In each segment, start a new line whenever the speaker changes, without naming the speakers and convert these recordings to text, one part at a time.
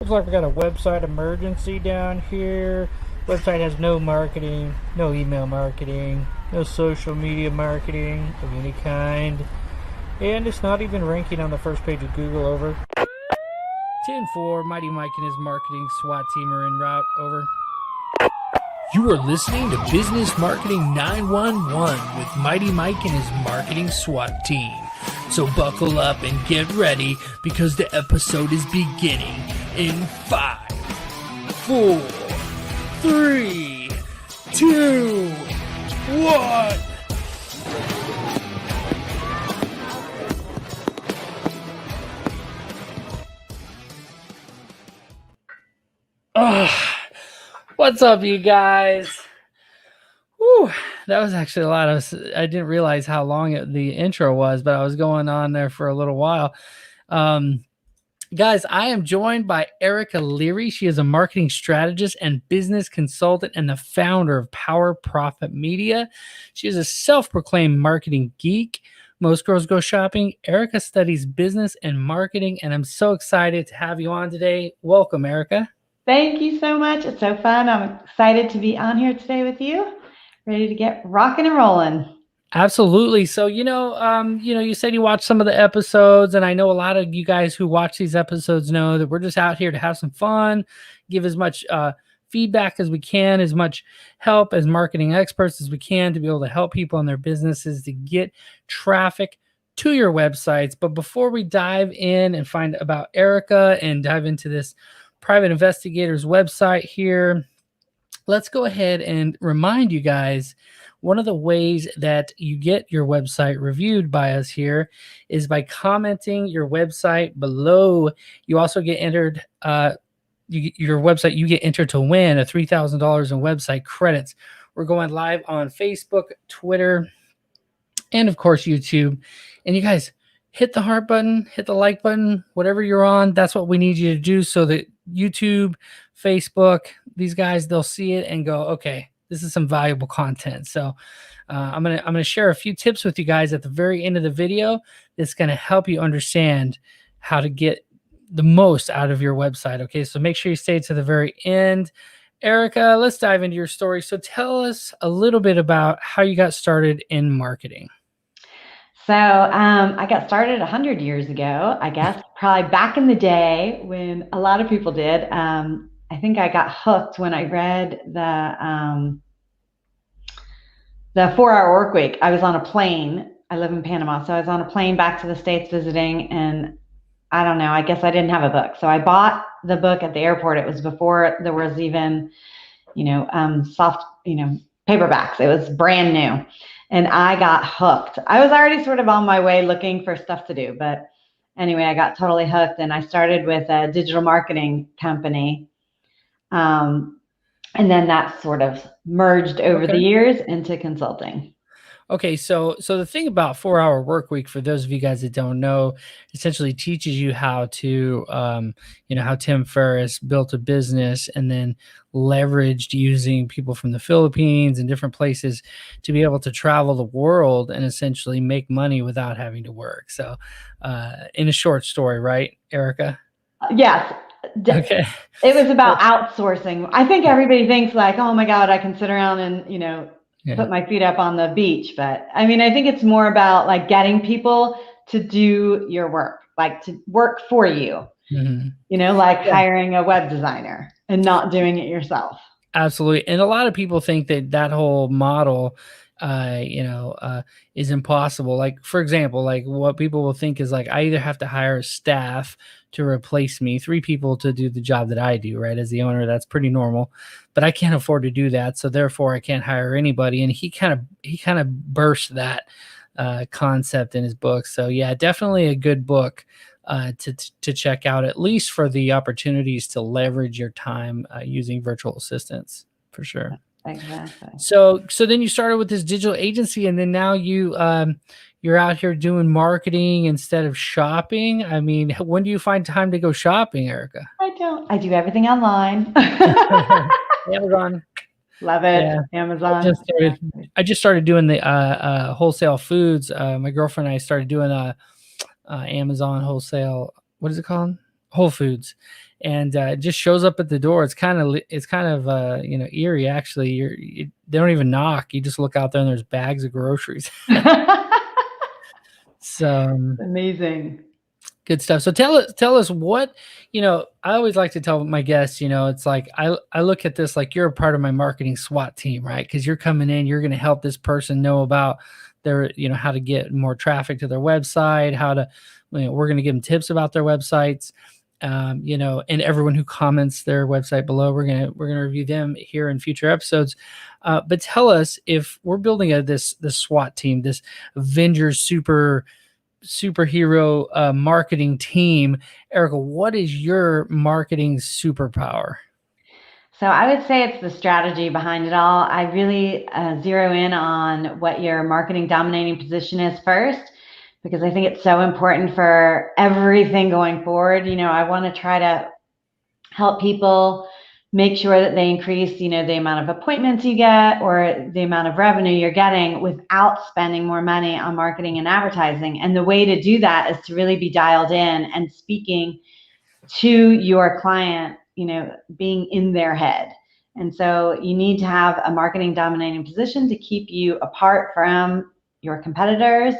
Looks like we got a website emergency down here. Website has no marketing, no email marketing, no social media marketing of any kind, and it's not even ranking on the first page of Google. Over. 10-4, Mighty Mike and his marketing SWAT team are en route. Over.
You are listening to Business Marketing 911 with Mighty Mike and his marketing SWAT team. So buckle up and get ready because the episode is beginning in 5, 4, 3, 2, 1.
What's up, you guys? Whew, that was actually a lot of. I didn't realize how long the intro was, but I was going on there for a little while. Guys, I am joined by Erica Leary. She is a marketing strategist and business consultant and the founder of Power Profit Media. She is a self-proclaimed marketing geek. Most girls go shopping. Erica studies business and marketing, and I'm so excited to have you on today. Welcome, Erica.
Thank you so much. It's so fun. I'm excited to be on here today with you, ready to get rocking and rolling.
Absolutely. So, you said you watched some of the episodes, and I know a lot of you guys who watch these episodes know that we're just out here to have some fun, give as much feedback as we can, as much help as marketing experts as we can to be able to help people in their businesses to get traffic to your websites. But before we dive in and find about Erica and dive into this private investigator's website here, let's go ahead and remind you guys one of the ways that you get your website reviewed by us here is by commenting your website below. You also get entered, your website, you get entered to win a $3,000 in website credits. We're going live on Facebook, Twitter, and of course, YouTube. And you guys, hit the heart button, hit the like button, whatever you're on. That's what we need you to do so that YouTube, Facebook, these guys, they'll see it and go, okay, this is some valuable content. So I'm gonna share a few tips with you guys at the very end of the video that's gonna help you understand how to get the most out of your website. Okay, so make sure you stay to the very end. Erica, let's dive into your story. So tell us a little bit about how you got started in marketing.
So I got started 100 years ago, I guess, probably back in the day when a lot of people did. I think I got hooked when I read the 4-Hour Work Week. I was on a plane. I live in Panama, so I was on a plane back to the States visiting, and I don't know, I guess I didn't have a book. So I bought the book at the airport. It was before there was even, soft, paperbacks. It was brand new. And I got hooked. I was already sort of on my way looking for stuff to do. But anyway, I got totally hooked. And I started with a digital marketing company. And then that sort of merged over the years into consulting.
Okay, so the thing about 4-Hour Work Week, for those of you guys that don't know, essentially teaches you how to, how Tim Ferriss built a business and then leveraged using people from the Philippines and different places to be able to travel the world and essentially make money without having to work. So, in a short story, right, Erica?
Yes. Okay. It was about outsourcing. I think everybody thinks like, oh my God, I can sit around and, put my feet up on the beach. But I mean, I think it's more about like getting people to do your work, like to work for you, hiring a web designer and not doing it yourself.
Absolutely. And a lot of people think that whole model, is impossible. Like, for example, like what people will think is like, I either have to hire staff to replace me, 3 people to do the job that I do, right? As the owner, that's pretty normal, but I can't afford to do that. So therefore I can't hire anybody. And he kind of burst that concept in his book. So yeah, definitely a good book to check out, at least for the opportunities to leverage your time using virtual assistants, for sure.
Exactly.
So then you started with this digital agency, and then now you're out here doing marketing instead of shopping. I mean, when do you find time to go shopping, Erica?
I don't. I do everything online.
Amazon.
Love it. Yeah. Amazon.
I just started doing the wholesale foods. My girlfriend and I started doing Amazon wholesale. What is it called? Whole Foods. and it just shows up at the door. It's kind of eerie actually. They don't even knock. You just look out there and there's bags of groceries. So
Amazing.
good stuff. So tell us what, I always like to tell my guests, it's like I look at this like you're a part of my marketing SWAT team, right? Because you're coming in, you're going to help this person know about their, how to get more traffic to their website, how to, we're going to give them tips about their websites. And everyone who comments their website below, we're gonna review them here in future episodes. But tell us, if we're building this SWAT team, this Avengers superhero marketing team, Erica, what is your marketing superpower?
So I would say it's the strategy behind it all. I really zero in on what your marketing dominating position is first, because I think it's so important for everything going forward. I want to try to help people make sure that they increase, the amount of appointments you get or the amount of revenue you're getting without spending more money on marketing and advertising. And the way to do that is to really be dialed in and speaking to your client, being in their head. And so you need to have a marketing dominating position to keep you apart from your competitors,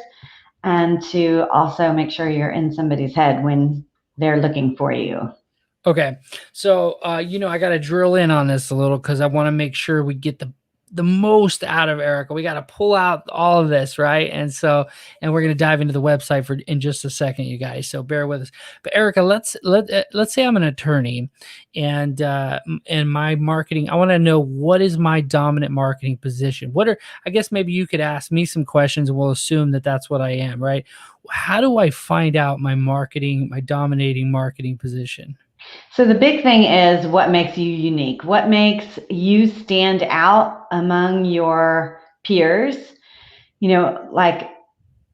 and to also make sure you're in somebody's head when they're looking for you.
Okay. So, I got to drill in on this a little because I want to make sure we get the most out of Erica. We got to pull out all of this, right? And we're going to dive into the website in just a second, you guys. So bear with us. But Erica, let's say I'm an attorney, and my marketing, I want to know, what is my dominant marketing position? I guess maybe you could ask me some questions and we'll assume that that's what I am, right? How do I find out my dominating marketing position?
So the big thing is, what makes you unique? What makes you stand out among your peers? Like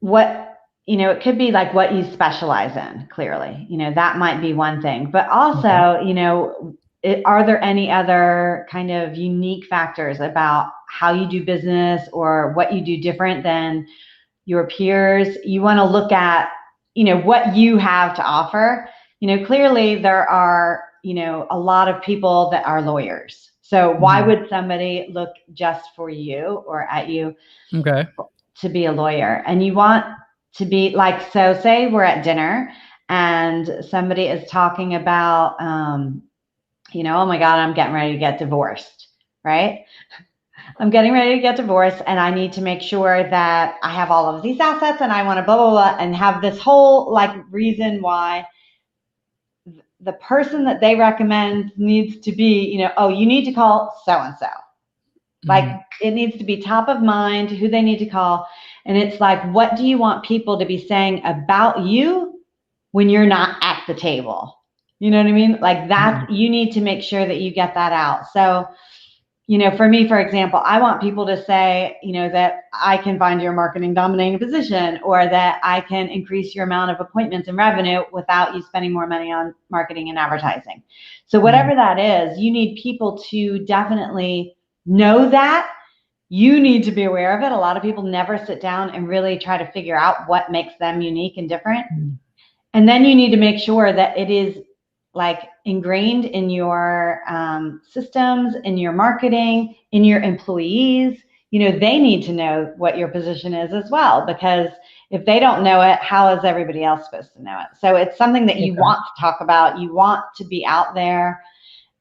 what, it could be like what you specialize in, clearly. That might be one thing. But also, are there any other kind of unique factors about how you do business or what you do different than your peers? You want to look at, what you have to offer. Clearly there are, a lot of people that are lawyers. So why would somebody look just for you or at you to be a lawyer? And you want to be like, so say we're at dinner and somebody is talking about, oh my God, I'm getting ready to get divorced, right? I'm getting ready to get divorced and I need to make sure that I have all of these assets and I want to blah, blah, blah, and have this whole reason why the person that they recommend needs to be, you need to call so-and-so. It needs to be top of mind, who they need to call. And it's like, what do you want people to be saying about you when you're not at the table? You know what I mean? You need to make sure that you get that out. So, for me, for example, I want people to say, that I can find your marketing dominating position, or that I can increase your amount of appointments and revenue without you spending more money on marketing and advertising. So whatever that is, you need people to definitely know that. You need to be aware of it. A lot of people never sit down and really try to figure out what makes them unique and different. And then you need to make sure that it is ingrained in your systems, in your marketing, in your employees. They need to know what your position is as well, because if they don't know it, how is everybody else supposed to know it? So it's something that you want to talk about. You want to be out there,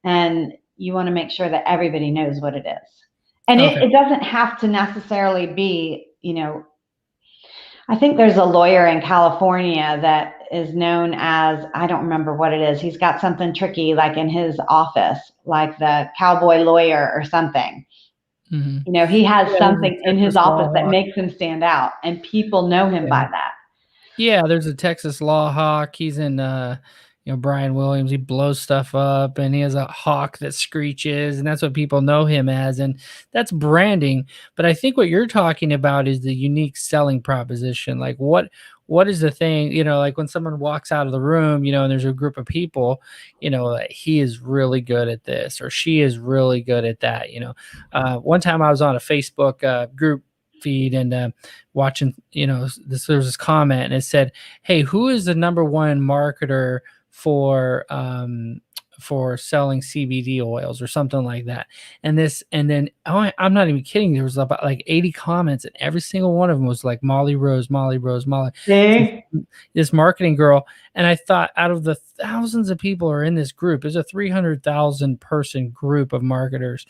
and you want to make sure that everybody knows what it is. And it doesn't have to necessarily be, I think there's a lawyer in California that is known as, I don't remember what it is. He's got something tricky in his office, like the cowboy lawyer or something. He has something in his office that makes him stand out, and people know him by that.
Yeah, there's a Texas Law Hawk. He's in Brian Williams. He blows stuff up, and he has a hawk that screeches, and that's what people know him as, and that's branding. But I think what you're talking about is the unique selling proposition. What is the thing, when someone walks out of the room, and there's a group of people, he is really good at this, or she is really good at that. One time I was on a Facebook group feed and watching, there was this comment, and it said, hey, who is the number one marketer for for selling CBD oils or something like that. And then I'm not even kidding. There was about like 80 comments, and every single one of them was like Molly Rose, Molly Rose, Molly.
See?
This marketing girl. And I thought, out of the thousands of people who are in this group, it's a 300,000 person group of marketers.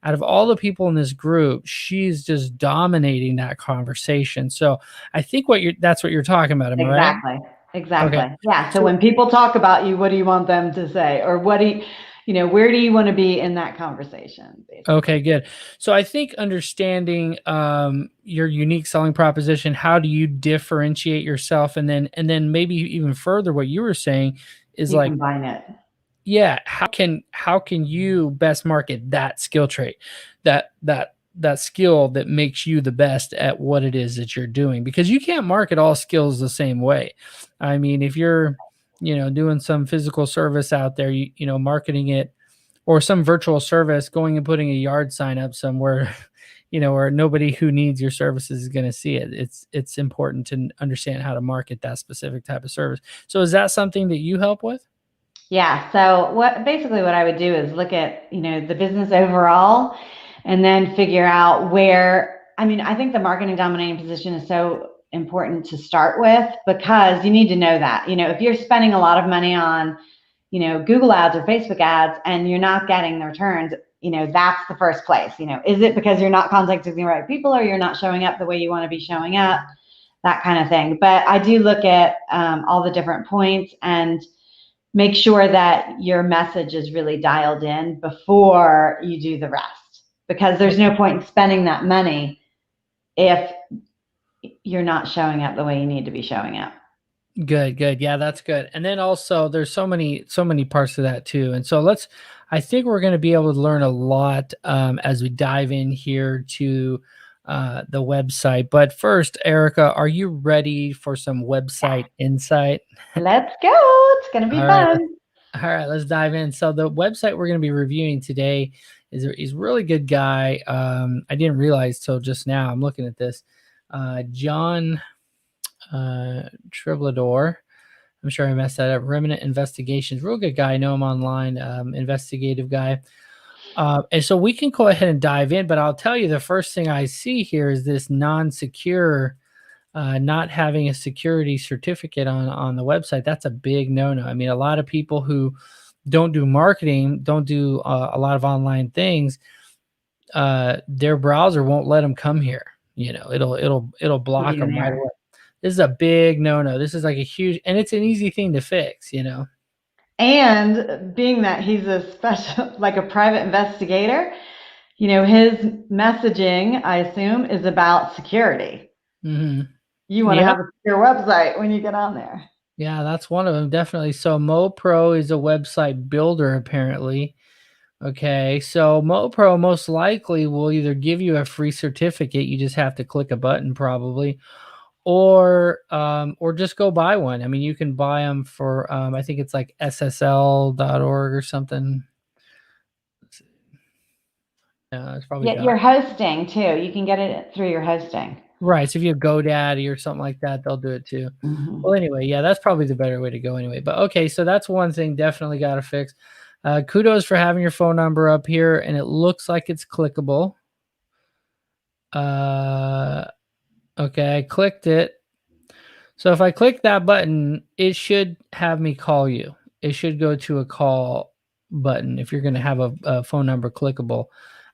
Out of all the people in this group, she's just dominating that conversation. So I think that's what you're talking about. Am I right?
Exactly.
Okay.
Exactly. Yeah. So
So
when people talk about you, what do you want them to say? Or what do where do you want to be in that conversation,
okay,
basically?
good. So I think understanding your unique selling proposition, how do you differentiate yourself, and then maybe even further, what you were saying is
You
like,
combine it.
yeah, how can you best market that skill trait, that skill that makes you the best at what it is that you're doing? Because you can't market all skills the same way. I mean, if you're, doing some physical service out there, marketing it, or some virtual service, going and putting a yard sign up somewhere, where nobody who needs your services is going to see it. It's important to understand how to market that specific type of service. So is that something that you help with?
Yeah. So what I would do is look at, the business overall and then figure out where, I think the marketing dominating position is so important to start with, because you need to know that, if you're spending a lot of money on, Google ads or Facebook ads and you're not getting the returns, that's the first place. Is it because you're not contacting the right people, or you're not showing up the way you want to be showing up, that kind of thing. But I do look at all the different points and make sure that your message is really dialed in before you do the rest, because there's no point in spending that money if you're not showing up the way you need to be showing up.
Good, good. Yeah, that's good. And then also there's so many parts to that too. And so I think we're going to be able to learn a lot as we dive in here to the website. But first, Erica, are you ready for some website insight?
Let's go. It's going to be
All right.
fun.
All right, let's dive in. So the website we're going to be reviewing today is a really good guy. I didn't realize till just now. I'm looking at this. John Triblador. I'm sure I messed that up. Remnant Investigations, real good guy. I know him online, investigative guy. And so we can go ahead and dive in, but I'll tell you, the first thing I see here is this non-secure, not having a security certificate on the website. That's a big no-no. I mean, a lot of people who don't do marketing, don't do a lot of online things, their browser won't let them come here. It'll block them right away. This is a big no-no. This is like a huge, and it's an easy thing to fix.
And being that he's a special, like a private investigator, his messaging, I assume, is about security.
Mm-hmm.
You want to
Yeah.
have a secure website when you get on there.
Yeah, that's one of them, definitely. So MoPro is a website builder, apparently. Okay, so MoPro most likely will either give you a free certificate, you just have to click a button probably, or just go buy one. I mean, you can buy them for I think it's like ssl.org or something. Yeah, it's probably
Yeah, your hosting too. You can get it through your hosting.
right. So if you have GoDaddy or something like that, they'll do it too. Well, anyway, yeah, that's probably the better way to go anyway. But okay, so that's one thing definitely got to fix. Kudos for having your phone number up here, and it looks like it's clickable. Okay, I clicked it. So if I click that button, it should have me call you. It should go to a call button if you're going to have a phone number clickable.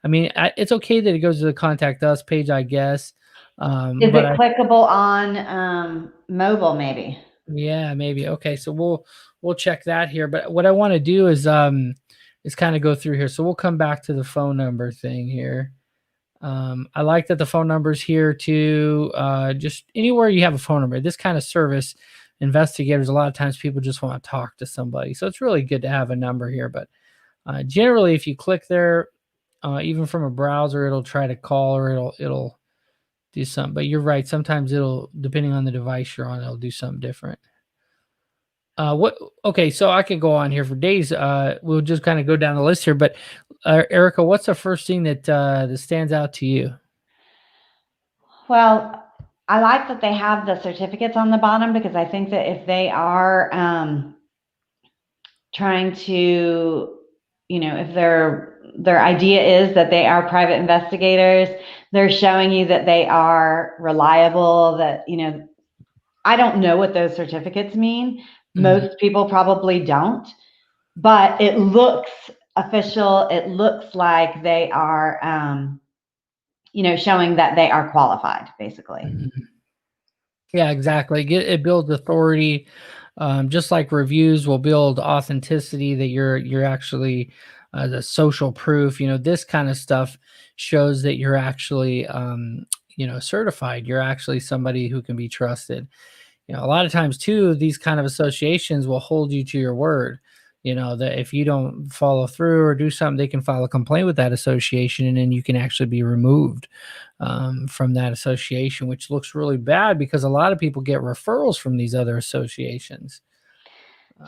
I mean, it's okay that it goes to the contact us page, I guess.
Is it clickable on mobile, maybe?
Yeah, maybe. Okay, so we'll check that here. But what I want to do is kind of go through here. So we'll come back to the phone number thing here. I like that the phone number's here too. Just anywhere you have a phone number, this kind of service, investigators, a lot of times people just want to talk to somebody. So it's really good to have a number here. But generally, if you click there, even from a browser, it'll try to call, or it'll do something. But you're right. Sometimes it'll, depending on the device you're on, it'll do something different. Okay, so I could go on here for days. We'll just kind of go down the list here. But Erica, what's the first thing that stands out to you?
Well, I like that they have the certificates on the bottom, because I think that if they are trying to, if their idea is that they are private investigators, they're showing you that they are reliable, that, I don't know what those certificates mean. Most people probably don't, but it looks official. It looks like they are, showing that they are qualified, basically.
Yeah, exactly. It builds authority, just like reviews will build authenticity that you're actually the social proof. This kind of stuff shows that you're actually certified. You're actually somebody who can be trusted. A lot of times too, these kind of associations will hold you to your word. That if you don't follow through or do something, they can file a complaint with that association, and then you can actually be removed from that association, which looks really bad because a lot of people get referrals from these other associations.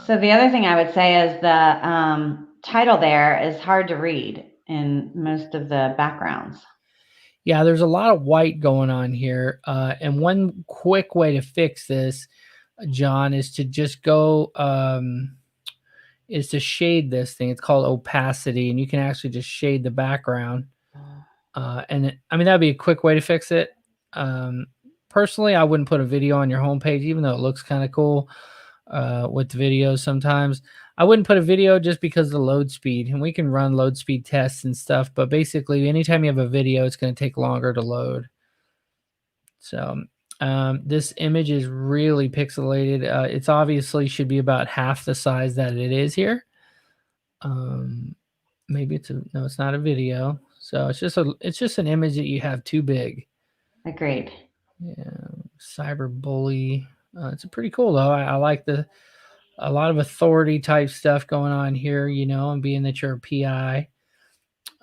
So the other thing I would say is the title there is hard to read in most of the backgrounds.
Yeah, there's a lot of white going on here. And one quick way to fix this, John, is to just go, is to shade this thing. It's called opacity, and you can actually just shade the background. That'd be a quick way to fix it. Personally, I wouldn't put a video on your homepage, even though it looks kind of cool with the videos sometimes. I wouldn't put a video just because of the load speed, and we can run load speed tests and stuff, but basically anytime you have a video, it's going to take longer to load. So this image is really pixelated. It's obviously should be about half the size that it is here. Maybe no, it's not a video. So it's just an image that you have too big.
Agreed.
Yeah, cyberbully. It's pretty cool though. I like a lot of authority type stuff going on here, and being that you're a PI.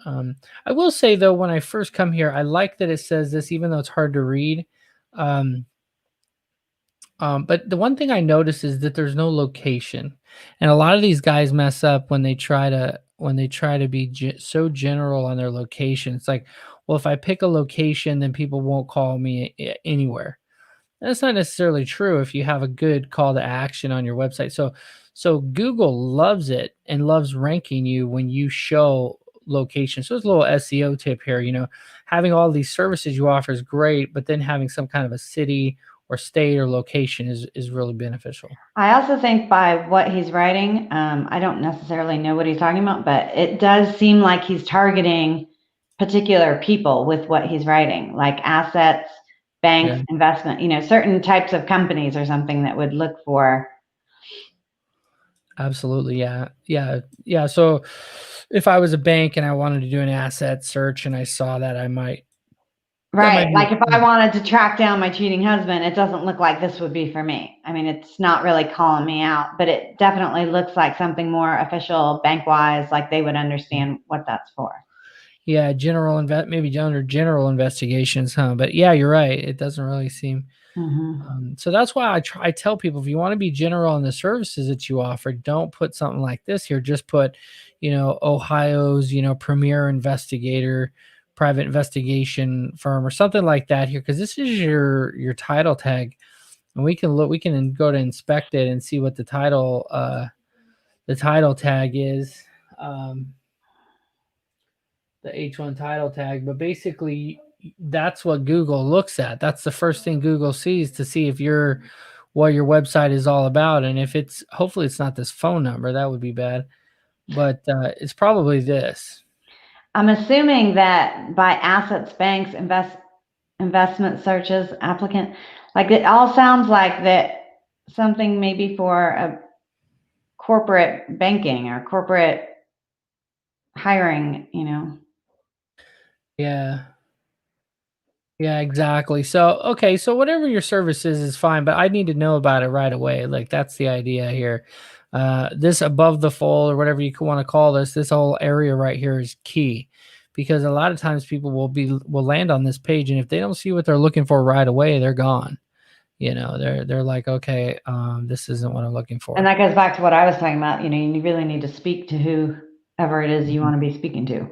I will say though, when I first come here, I like that it says this, even though it's hard to read. But the one thing I notice is that there's no location, and a lot of these guys mess up when they try to be so general on their location. It's like, well, if I pick a location, then people won't call me anywhere. That's not necessarily true if you have a good call to action on your website. So Google loves it and loves ranking you when you show location. So it's a little SEO tip here. Having all these services you offer is great, but then having some kind of a city or state or location is really beneficial.
I also think by what he's writing, I don't necessarily know what he's talking about, but it does seem like he's targeting particular people with what he's writing, like assets, banks, investment, certain types of companies or something that would look for.
Absolutely. Yeah. So if I was a bank and I wanted to do an asset search and I saw that, I might.
Right. Like if I wanted to track down my cheating husband, it doesn't look like this would be for me. I mean, it's not really calling me out, but it definitely looks like something more official, bank wise, like they would understand what that's for.
Yeah, maybe under general investigations, huh? But yeah, you're right. It doesn't really seem. So that's why I tell people, if you want to be general in the services that you offer, don't put something like this here. Just put, Ohio's, premier investigator, private investigation firm, or something like that here, because this is your title tag, and we can go to inspect it and see what the title tag is. The H1 title tag, but basically that's what Google looks at. That's the first thing Google sees to see if what your website is all about. And if hopefully it's not this phone number, that would be bad, but it's probably this.
I'm assuming that by assets, banks, investment searches, applicant, like it all sounds like that something maybe for a corporate banking or corporate hiring,
Yeah, exactly. So, okay. So whatever your service is fine, but I need to know about it right away. Like that's the idea here. This above the fold or whatever you want to call this whole area right here is key, because a lot of times people will land on this page, and if they don't see what they're looking for right away, they're gone. They're like, okay, this isn't what I'm looking for.
And that goes back to what I was talking about. You really need to speak to whoever it is you want to be speaking to.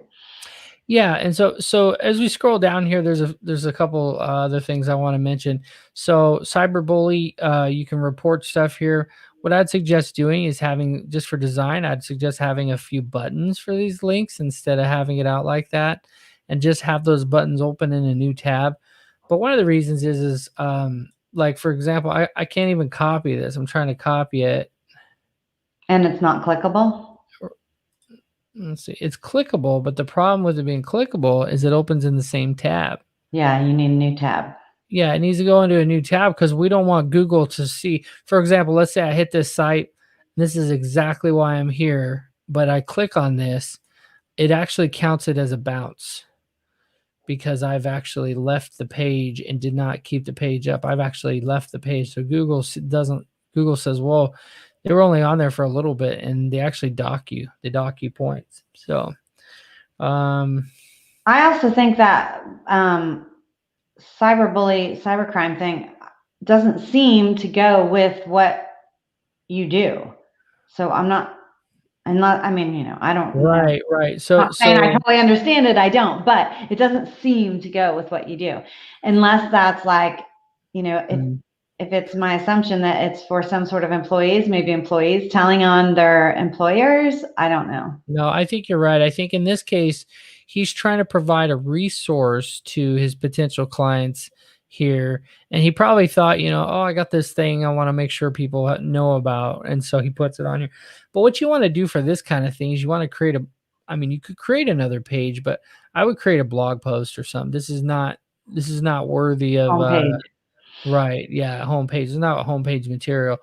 Yeah, and so as we scroll down here, there's a couple other things I want to mention. So cyberbully, you can report stuff here. what I'd suggest doing is having, just for design, I'd suggest having a few buttons for these links instead of having it out like that, and just have those buttons open in a new tab. But one of the reasons is like, for example, I can't even copy this. I'm trying to copy it.
And it's not clickable?
Let's see. It's clickable, but the problem with it being clickable is it opens in the same tab.
Yeah, you need a new tab.
Yeah, it needs to go into a new tab because we don't want Google to see. For example, let's say I hit this site. This is exactly why I'm here, but I click on this. It actually counts it as a bounce because I've actually left the page and did not keep the page up. I've actually left the page. So Google doesn't, Google says, well, they were only on there for a little bit, and they actually dock you. They dock you points. So,
I also think that cybercrime thing doesn't seem to go with what you do. So I mean, you know, I don't.
right. So,
Not saying I totally understand it. I don't, but it doesn't seem to go with what you do, unless that's like, you know, if it's my assumption that it's for some sort of employees, maybe employees telling on their employers. I don't know.
No, I think you're right. I think in this case, he's trying to provide a resource to his potential clients here. And he probably thought, you know, oh, I got this thing I want to make sure people know about. And so he puts it on here. But what you want to do for this kind of thing is you want to create I mean, you could create another page, but I would create a blog post or something. This is not worthy of,
Homepage.
right. Yeah. Homepage. It's not homepage material.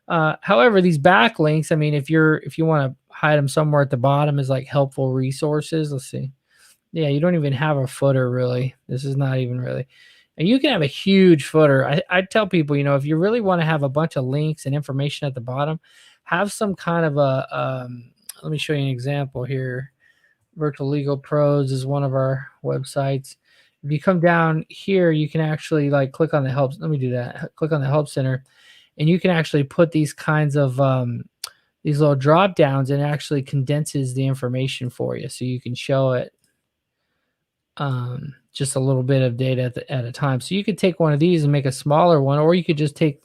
However, these backlinks, I mean, if you want to hide them somewhere at the bottom as like helpful resources, let's see. Yeah, you don't even have a footer really. This is not even really. And you can have a huge footer. I tell people, you know, if you really want to have a bunch of links and information at the bottom, have some kind of a, let me show you an example here. Virtual Legal Pros is one of our websites. If you come down here, you can actually like click on the help. Let me do that. Click on the help center. And you can actually put these kinds of these little drop downs, and it actually condenses the information for you, so you can show it just a little bit of data at a time. So you could take one of these and make a smaller one, or you could just take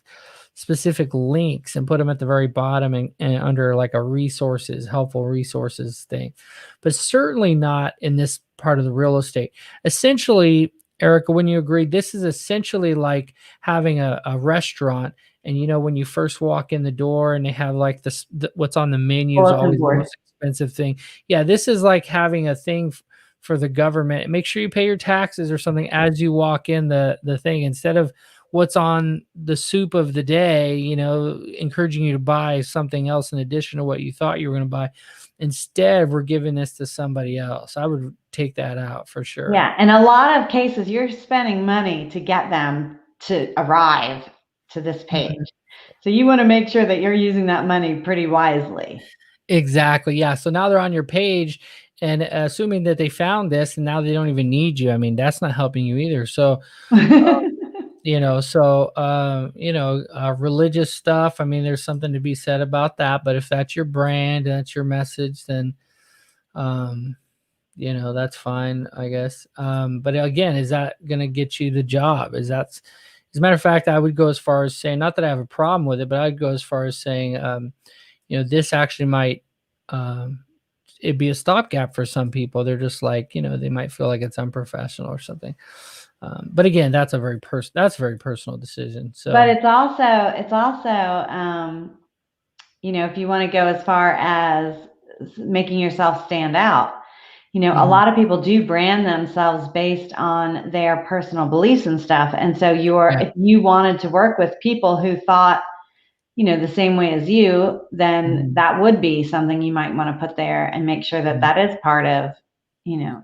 specific links and put them at the very bottom and under like a resources, helpful resources thing. But certainly not in this part of the real estate. Essentially, Erica, when you agree, this is essentially like having a restaurant. And you know, when you first walk in the door and they have like this, what's on the menu is always the most expensive thing. Yeah, this is like having a thing for the government. Make sure you pay your taxes or something as you walk in the thing, instead of what's on the soup of the day, you know, encouraging you to buy something else in addition to what you thought you were going to buy. Instead, we're giving this to somebody else. I would take that out for sure.
Yeah. In a lot of cases, you're spending money to get them to arrive to this page. So you want to make sure that you're using that money pretty wisely.
Exactly. Yeah. So now they're on your page, and assuming that they found this and now they don't even need you, I mean, that's not helping you either. So, you know, religious stuff, I mean, there's something to be said about that. But if that's your brand and that's your message, then, you know, that's fine, I guess. But again, is that going to get you the job? As a matter of fact, I would go as far as saying, not that I have a problem with it, but I'd go as far as saying, you know, this actually might, it'd be a stopgap for some people. They're just like, you know, they might feel like it's unprofessional or something. But again, that's a very personal decision. So,
but it's also, you know, if you want to go as far as making yourself stand out, you know, a lot of people do brand themselves based on their personal beliefs and stuff. And so if you wanted to work with people who thought, you know, the same way as you, then that would be something you might want to put there and make sure that that is part of, you know.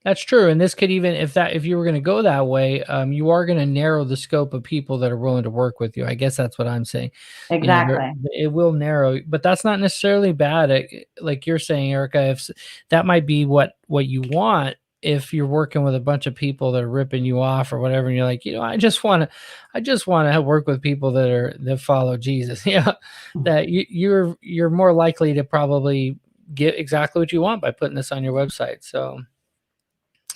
That's true. And this could even, if you were going to go that way, you are going to narrow the scope of people that are willing to work with you. I guess that's what I'm saying.
Exactly.
You know, it will narrow, but that's not necessarily bad. Like you're saying, Erica, if that might be what you want, if you're working with a bunch of people that are ripping you off or whatever, and you're like, you know, I just want to work with people that follow Jesus. Yeah. That you're more likely to probably get exactly what you want by putting this on your website. So,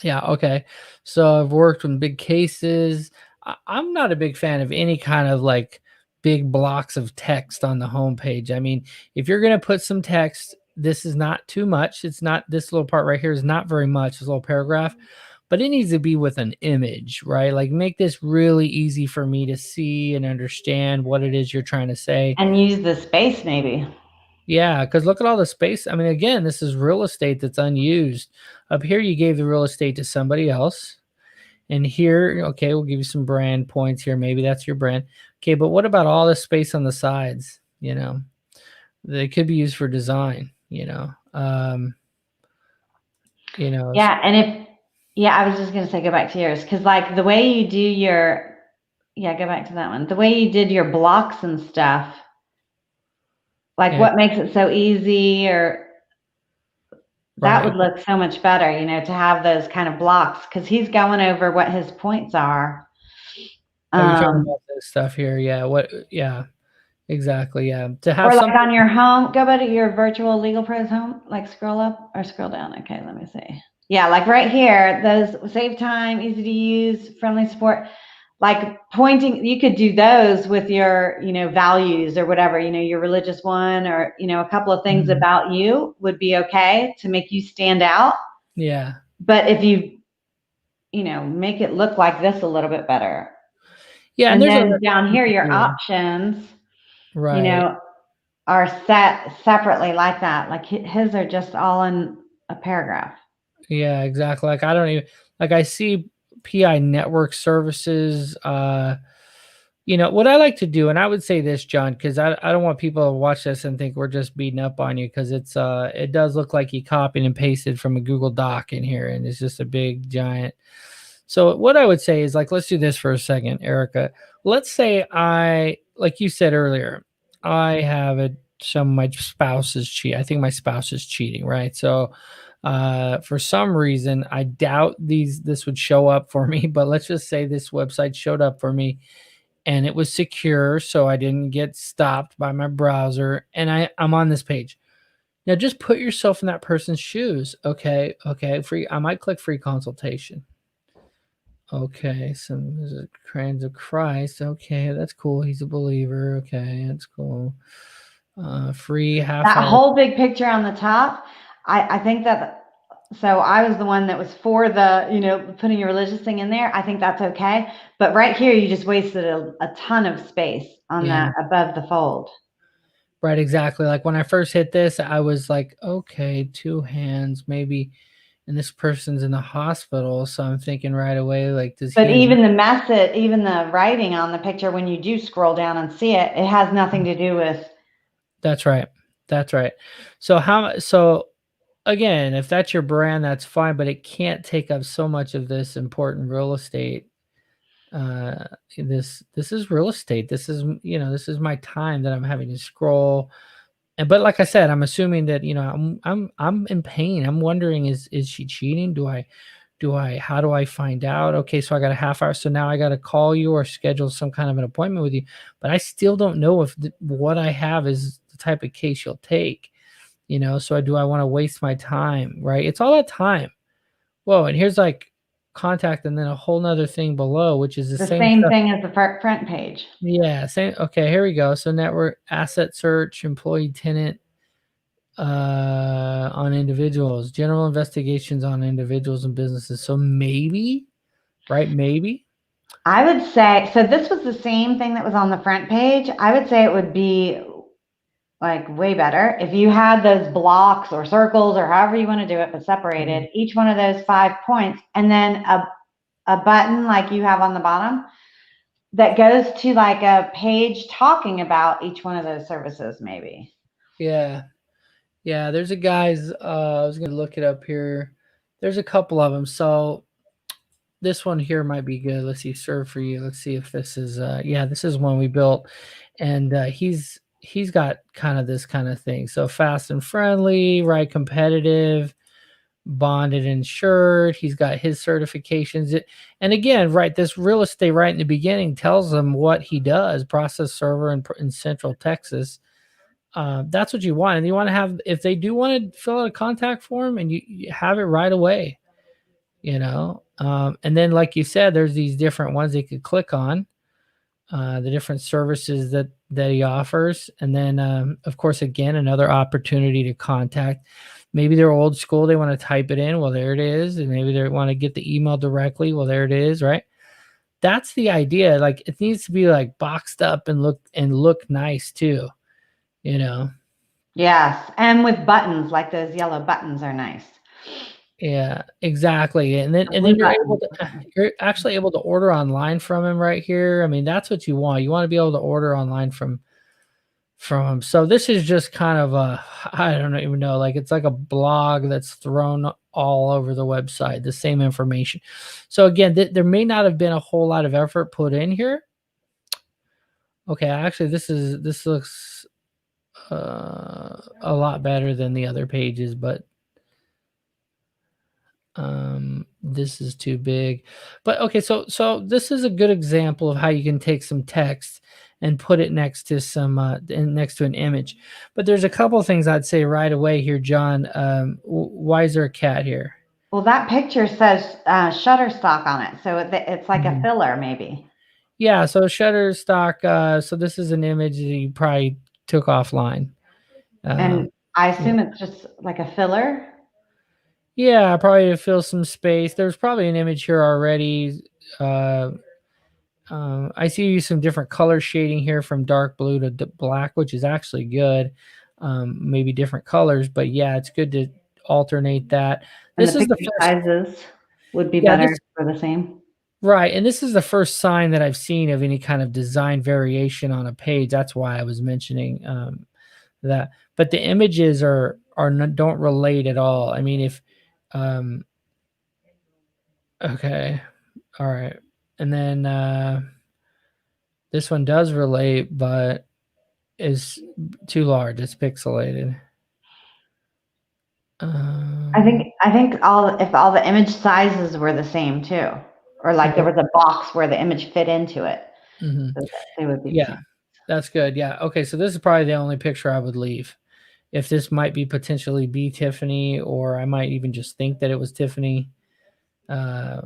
yeah. Okay. So I've worked in big cases. I'm not a big fan of any kind of like big blocks of text on the homepage. I mean, if you're going to put some text, this is not too much. It's not, this little part right here is not very much, this little paragraph, but it needs to be with an image, right? Like make this really easy for me to see and understand what it is you're trying to say.
And use the space maybe.
Yeah, because look at all the space. I mean, again, this is real estate that's unused. Up here, you gave the real estate to somebody else. And here, okay, we'll give you some brand points here. Maybe that's your brand. Okay, but what about all the space on the sides? You know, they could be used for design, you know.
Yeah, and I was just gonna say go back to yours, because like the way you do your, go back to that one. The way you did your blocks and stuff, like
Yeah.
what makes it so easy, or that
Right.
would look so much better, to have those kind of blocks, because he's going over what his points are.
Oh, you're talking about this stuff here. Yeah. What? Yeah. Exactly. Yeah. To have
Or like
something.
on your home, go back to your virtual Legal Pros home, like scroll up or scroll down. Okay, let me see. Yeah, like right here, those save time, easy to use, friendly support, like pointing, you could do those with your, values or whatever, your religious one, or, a couple of things about you would be okay to make you stand out.
Yeah.
But if you, make it look like this a little bit better.
Yeah.
And
there's
then
other
down here, your
yeah.
options,
Right.
are set separately like that. Like his are just all in a paragraph.
Yeah, exactly. Like I don't even like I see PI network services. What I like to do, and I would say this, John, because I don't want people to watch this and think we're just beating up on you, because it does look like you copied and pasted from a Google Doc in here, and it's just a big giant. So what I would say is, like, let's do this for a second, Erica. Let's say like you said earlier, I have my spouse is cheating. I think my spouse is cheating, right? So for some reason, I doubt this would show up for me, but let's just say this website showed up for me and it was secure, so I didn't get stopped by my browser, and I'm on this page. Now just put yourself in that person's shoes. Okay, free. I might click free consultation. Okay, some is it Crimes of Christ. Okay, that's cool. He's a believer. Okay, that's cool. Free half
That
hour.
whole big picture on the top, I think that, so I was the one that was for the, putting your religious thing in there. I think that's okay. But right here, you just wasted a ton of space on
Yeah.
that above the fold.
Right, exactly. Like when I first hit this, I was like, okay, two hands, maybe, and this person's in the hospital, so I'm thinking right away, like, does
But
he?
even the message, even the writing on the picture, when you do scroll down and see it, it has nothing to do with.
That's right. That's right. So again, if that's your brand, that's fine, but it can't take up so much of this important real estate. This is real estate. This is this is my time that I'm having to scroll. But like I said, I'm assuming that I'm in pain. I'm wondering, is she cheating? How do I find out? Okay, so I got a half hour. So now I got to call you or schedule some kind of an appointment with you. But I still don't know if what I have is the type of case you'll take. So do I want to waste my time? Right? It's all that time. Whoa, and here's like contact, and then a whole nother thing below, which is the
The
same
same
stuff.
thing as the front page.
Yeah, same. Okay, here we go. So network asset search, employee tenant on individuals, general investigations on individuals and businesses. So maybe, right? Maybe.
I would say, so this was the same thing that was on the front page. I would say it would be like way better if you had those blocks or circles or however you want to do it, but separated each one of those 5 points, and then a button like you have on the bottom that goes to like a page talking about each one of those services, maybe.
Yeah. Yeah, there's a guy's I was going to look it up here. There's a couple of them. So this one here might be good. Let's see, serve for you. Let's see if this is yeah, this is one we built, and he's got kind of this kind of thing. So fast and friendly, right? Competitive, bonded, insured. He's got his certifications. And again, right, this real estate right in the beginning tells him what he does. Process server in Central Texas. That's what you want, and you want to have, if they do want to fill out a contact form, and you have it right away. And then like you said, there's these different ones they could click on. the different services that he offers, and then of course again another opportunity to contact. Maybe they're old school, they want to type it in, well there it is, and maybe they want to get the email directly, well there it is, right? That's the idea. Like it needs to be like boxed up and look nice too, you know.
Yes, and with buttons, like those yellow buttons are nice.
Yeah, exactly. And then
The
and
blue
then
buttons.
you're actually able to order online from him right here. I mean, that's what you want. You want to be able to order online from him. So this is just kind of a, I don't even know, like it's like a blog that's thrown all over the website, the same information. So again, there may not have been a whole lot of effort put in here. Okay, actually this looks a lot better than the other pages, but this is too big. But okay, so this is a good example of how you can take some text and put it next to some next to an image. But there's a couple of things I'd say right away here, John. Why is there a cat here?
Well, that picture says Shutterstock on it, so it's like a
Mhm.
filler, maybe.
Yeah, so Shutterstock. So this is an image that you probably took offline.
And I
Yeah.
assume it's just like a filler.
Yeah, probably to fill some space. There's probably an image here already. Uh, I see some different color shading here from dark blue to black, which is actually good. Maybe different colors, but yeah, it's good to alternate that.
And the
This is the
picture
first,
sizes would be
yeah,
better
this
for the same.
right, and this is the first sign that I've seen of any kind of design variation on a page. That's why I was mentioning that. But the images don't relate at all. I mean, if um, okay, all right, and then this one does relate, but is too large. It's pixelated.
I think if all the image sizes were the same too, or like there
Okay.
was a box where the image fit into it,
Mhm.
so that they would be the
Yeah,
same.
that's good. Yeah. Okay. So this is probably the only picture I would leave. If this might be potentially be Tiffany, or I might even just think that it was Tiffany. Uh,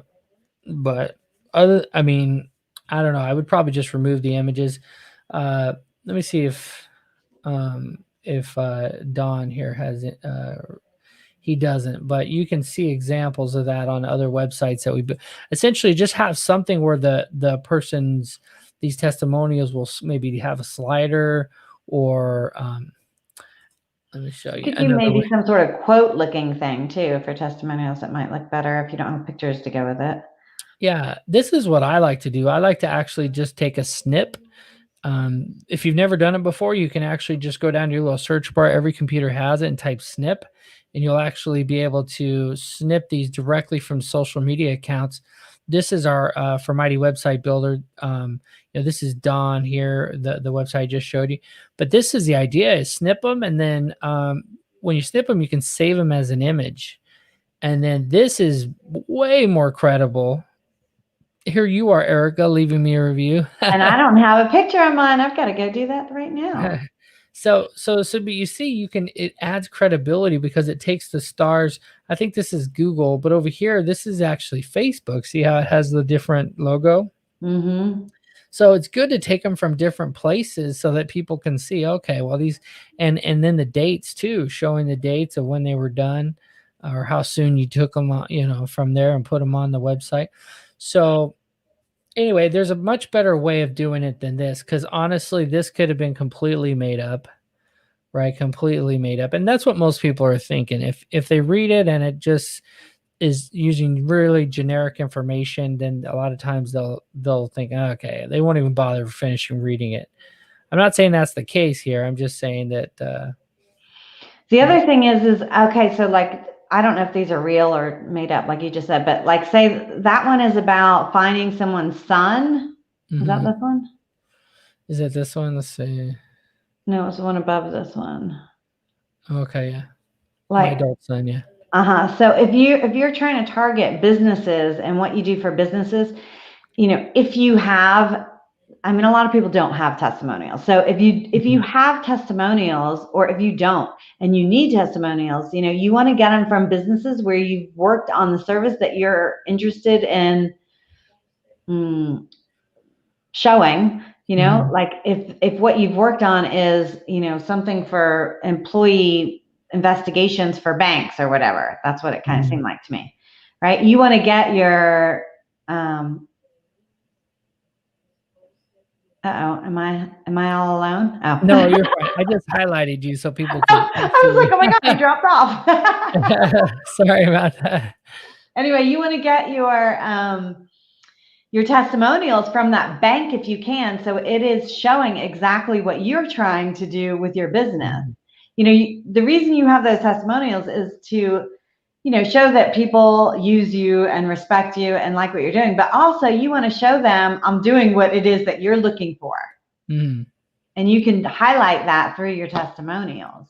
but I mean, I don't know. I would probably just remove the images. Let me see if Don here has it. He doesn't, but you can see examples of that on other websites that we essentially just have something where the person's these testimonials will maybe have a slider, or let me show
You
you
could do
another way.
maybe some sort of quote looking thing too for testimonials that might look better if you don't have pictures to go with it.
Yeah, this is what I like to do. I like to actually just take a snip. If you've never done it before, you can actually just go down to your little search bar. Every computer has it, and type snip, and you'll actually be able to snip these directly from social media accounts. This is our for Mighty Website Builder. This is Don here, the website I just showed you. But this is the idea: is snip them, and then when you snip them, you can save them as an image. And then this is way more credible. Here you are, Erica, leaving me a review.
And I don't have a picture of mine. I've got to go do that right now.
But you see, it adds credibility because it takes the stars. I think this is Google, but over here, this is actually Facebook. See how it has the different logo?
Mm-hmm.
So it's good to take them from different places so that people can see, okay, well, these, and then the dates too, showing the dates of when they were done, or how soon you took them, from there and put them on the website. So anyway, there's a much better way of doing it than this, because honestly, this could have been completely made up, right? Completely made up. And that's what most people are thinking. If they read it and it just is using really generic information, then a lot of times they'll think, okay, they won't even bother finishing reading it. I'm not saying that's the case here. I'm just saying that
The other thing is okay, so like I don't know if these are real or made up, like you just said, but like say that one is about finding someone's son. Is that
mhm.
this one?
Is it this one? Let's see.
No, it was the one above this one.
Okay, yeah. My
Like,
adult son, yeah.
so if you're trying to target businesses and what you do for businesses, if you have, I mean, a lot of people don't have testimonials. So if you have testimonials, or if you don't and you need testimonials, you want to get them from businesses where you've worked on the service that you're interested in showing,
Mhm.
like if what you've worked on is, something for employee investigations for banks or whatever, that's what it kind of
Mhm.
seemed like to me, right? You want to get your, am I all alone? Oh.
No, you're fine. I just highlighted you so people could
I was like,
see.
oh my God, I dropped off.
Sorry about that.
Anyway, you want to get your testimonials from that bank if you can, so it is showing exactly what you're trying to do with your business.
Mhm.
The reason you have those testimonials is to, show that people use you and respect you and like what you're doing, but also you want to show them I'm doing what it is that you're looking for.
Mhm.
And you can highlight that through your testimonials.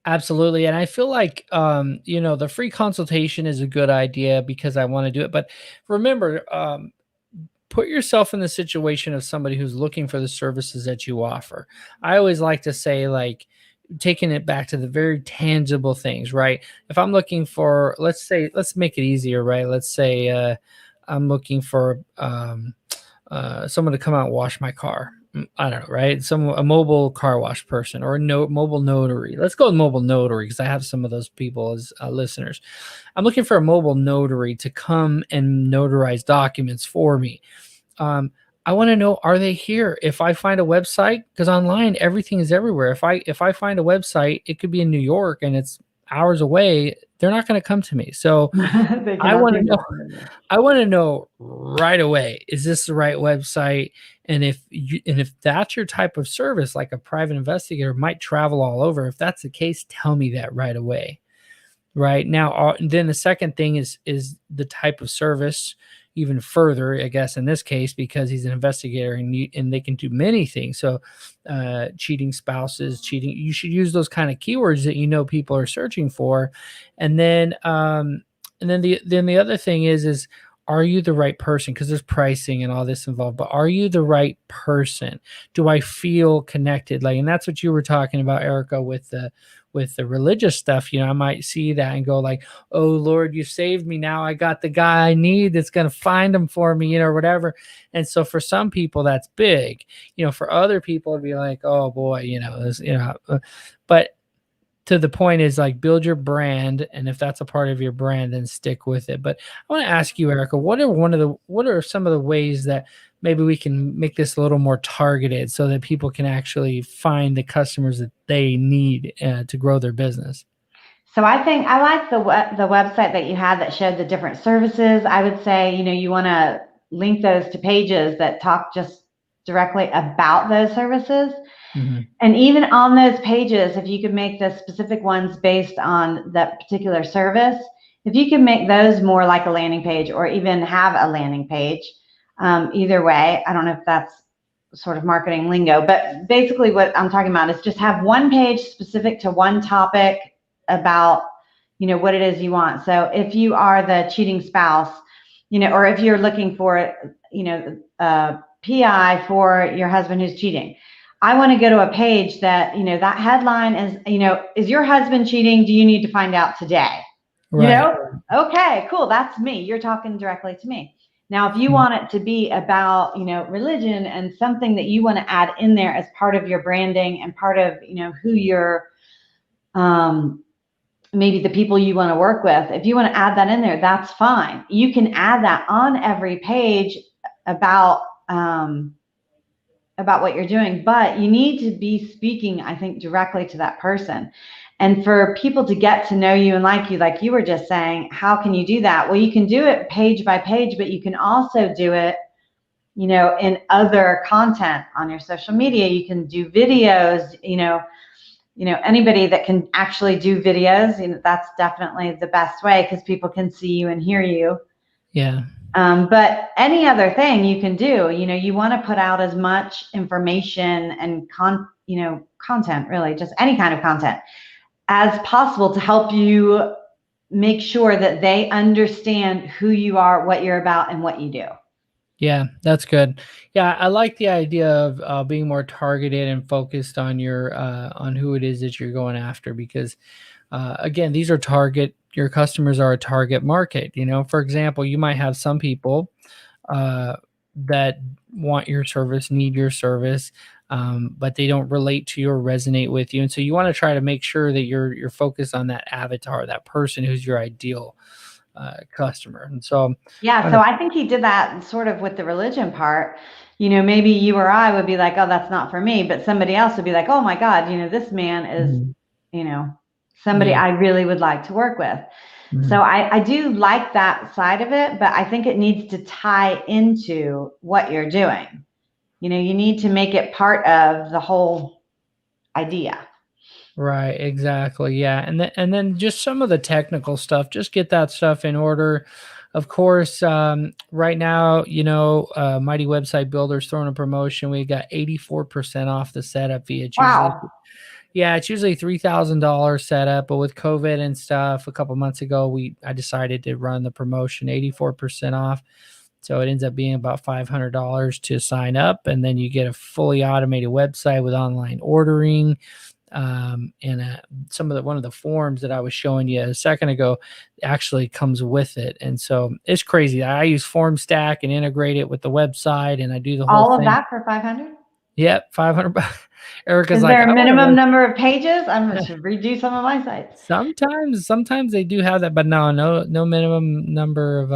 Absolutely. And I feel like, the free consultation is a good idea because I want to do it. But remember, put yourself in the situation of somebody who's looking for the services that you offer. I always like to say, like, taking it back to the very tangible things, right? If I'm looking for, let's make it easier, right? Let's say I'm looking for someone to come out and wash my car. I don't know, right? A mobile car wash person or a mobile notary. Let's go with mobile notary because I have some of those people as listeners. I'm looking for a mobile notary to come and notarize documents for me. Um, I want to know, are they here? If I find a website, because online everything is everywhere. If I find a website, it could be in New York and it's hours away. They're not going to come to me. So
They
I
cannot
want
do
to know.
that.
I want to know right away, is this the right website? And if that's your type of service, like a private investigator might travel all over. If that's the case, tell me that right away. Right now, then the second thing is the type of service, even further, I guess, in this case, because he's an investigator and they can do many things. So, cheating spouses, cheating. You should use those kind of keywords that people are searching for, and then the other thing is are you the right person? Because there's pricing and all this involved, but are you the right person? Do I feel connected? Like, and that's what you were talking about, Erica, with the religious stuff. I might see that and go like, oh Lord, you saved me. Now I got the guy I need that's going to find him for me, or whatever. And so for some people that's big, for other people it'd be like, oh boy, this, but to the point is like build your brand, and if that's a part of your brand, then stick with it. But I want to ask you, Erica, what are some of the ways that maybe we can make this a little more targeted so that people can actually find the customers that they need to grow their business?
So I think I like the website that you had that showed the different services. I would say, you want to link those to pages that talk just directly about those services.
Mhm.
And even on those pages, if you could make the specific ones based on that particular service, if you could make those more like a landing page or even have a landing page, either way, I don't know if that's sort of marketing lingo, but basically what I'm talking about is just have one page specific to one topic about, what it is you want. So if you are the cheating spouse, or if you're looking for, PI for your husband who's cheating, I want to go to a page that, that headline is, is your husband cheating? Do you need to find out today?
Right.
Okay, cool. That's me. You're talking directly to me. Now, if you
Mhm.
want it to be about, religion and something that you want to add in there as part of your branding and part of, who you're, maybe the people you want to work with, if you want to add that in there, that's fine. You can add that on every page about, about what you're doing, but you need to be speaking, I think, directly to that person. And for people to get to know you and like you were just saying, how can you do that? Well, you can do it page by page, but you can also do it, in other content on your social media. You can do videos, anybody that can actually do videos, that's definitely the best way because people can see you and hear you.
Yeah.
But any other thing you can do, you want to put out as much information and content, really, just any kind of content as possible to help you make sure that they understand who you are, what you're about, and what you do.
Yeah, that's good. Yeah, I like the idea of being more targeted and focused on on who it is that you're going after, because again, your customers are a target market. For example, you might have some people, uh, that want your service, need your service, but they don't relate to you or resonate with you. And so you want to try to make sure that you're focused on that avatar, that person who's your ideal customer. And so,
Yeah, so I think he did that sort of with the religion part. Maybe you or I would be like, oh, that's not for me, but somebody else would be like, oh my God, this man is, somebody
yeah.
I really would like to work with.
Mhm.
So I do like that side of it, but I think it needs to tie into what you're doing. You need to make it part of the whole idea.
Right, exactly. Yeah. And then just some of the technical stuff, just get that stuff in order. Of course, right now, Mighty Website Builder's throwing a promotion. We got 84% off the setup fee.
Wow.
It's usually $3,000 setup, but with COVID and stuff, a couple months ago, I decided to run the promotion 84% off. So it ends up being about $500 to sign up, and then you get a fully automated website with online ordering. And one of the forms that I was showing you a second ago actually comes with it. And so it's crazy. I use FormStack and integrate it with the website, and I do the whole
All of
thing.
that for 500?
Yep, 500. Erica's
Is
like,
there
I
a
want
minimum
to.
number of pages? I'm going to redo some of my sites.
Sometimes they do have that, but no minimum number of.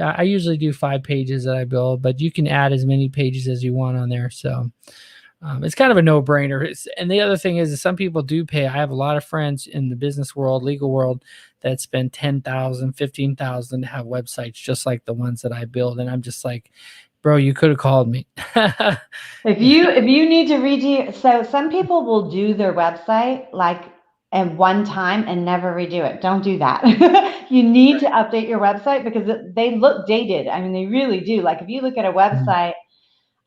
I usually do 5 pages that I build, but you can add as many pages as you want on there. So. It's kind of a no-brainer. And the other thing is some people do pay. I have a lot of friends in the business world, legal world, that spend $10,000, $15,000 to have websites just like the ones that I build. And I'm just like, bro, you could have called me.
If you need to redo, so some people will do their website like at one time and never redo it. Don't do that. You need to update your website because they look dated. I mean, they really do. Like if you look at a website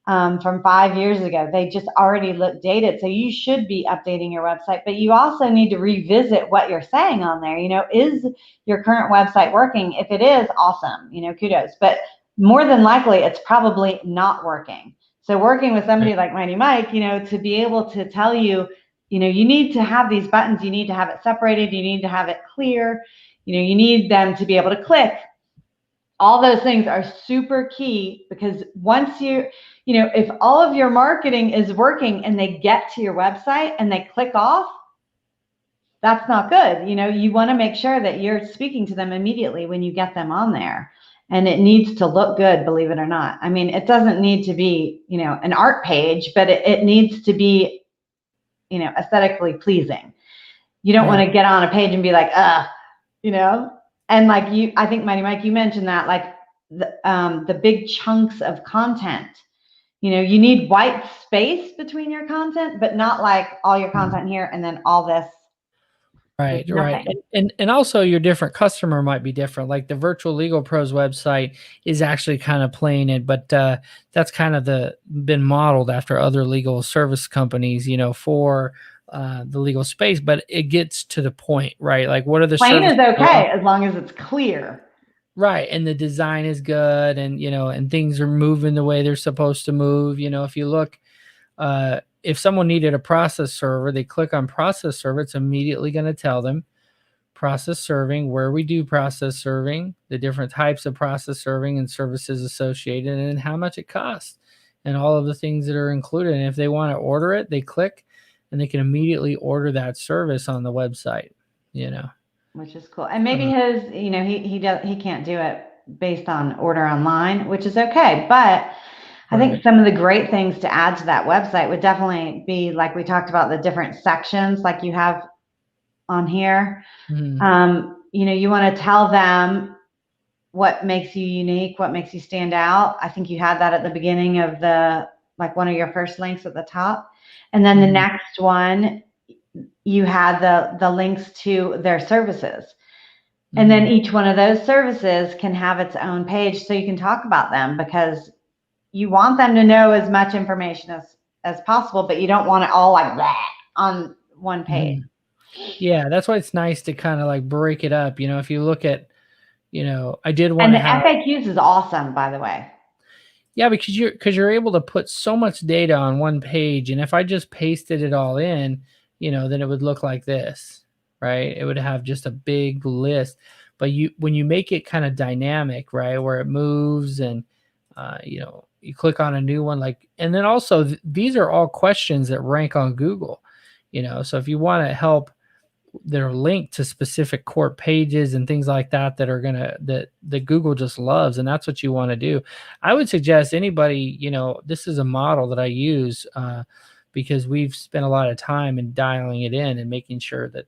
from 5 years ago, they just already look dated. So you should be updating your website, but you also need to revisit what you're saying on there. Is your current website working? If it is, awesome, kudos. But more than likely, it's probably not working. So working with somebody like Mighty Mike, to be able to tell you, you need to have these buttons, you need to have it separated, you need to have it clear, you need them to be able to click. All those things are super key because once if all of your marketing is working and they get to your website and they click off, that's not good. You want to make sure that you're speaking to them immediately when you get them on there. And it needs to look good, believe it or not. I mean, it doesn't need to be, an art page, but it needs to be, aesthetically pleasing. You don't want to get on a page and be like, and like I think Mighty Mike, you mentioned that like the big chunks of content, you need white space between your content, but not like all your content here and then all this.
Right. And also your different customer might be different. Like the Virtual Legal Pros website is actually kind of plain it, but that's kind of been modeled after other legal service companies, for the legal space, but it gets to the point, right? Like what are the
plain is okay as long as it's clear.
Right. And the design is good and, and things are moving the way they're supposed to move. If you look, if someone needed a process server, they click on process server, it's immediately going to tell them process serving, where we do process serving, the different types of process serving and services associated, and how much it costs and all of the things that are included. And if they want to order it, they click and they can immediately order that service on the website,
Which is cool. And maybe his, he can't do it based on order online, which is okay. But I think some of the great things to add to that website would definitely be like we talked about the different sections like you have on here. You want to tell them what makes you unique, what makes you stand out. I think you had that at the beginning of one of your first links at the top. And then the next one, you had the links to their services. And then each one of those services can have its own page so you can talk about them because you want them to know as much information as possible, but you don't want it all like that on one page.
Yeah, that's why it's nice to kind of like break it up. If you look at, I did want
to have FAQs is awesome, by the way.
Yeah, because you're able to put so much data on one page, and if I just pasted it all in, then it would look like this, right? It would have just a big list. But when you make it kind of dynamic, right, where it moves and you click on a new one, like, and then also these are all questions that rank on Google, so if you want to help, they're linked to specific core pages and things like that that are that Google just loves, and that's what you want to do. I would suggest anybody, this is a model that I use because we've spent a lot of time in dialing it in and making sure that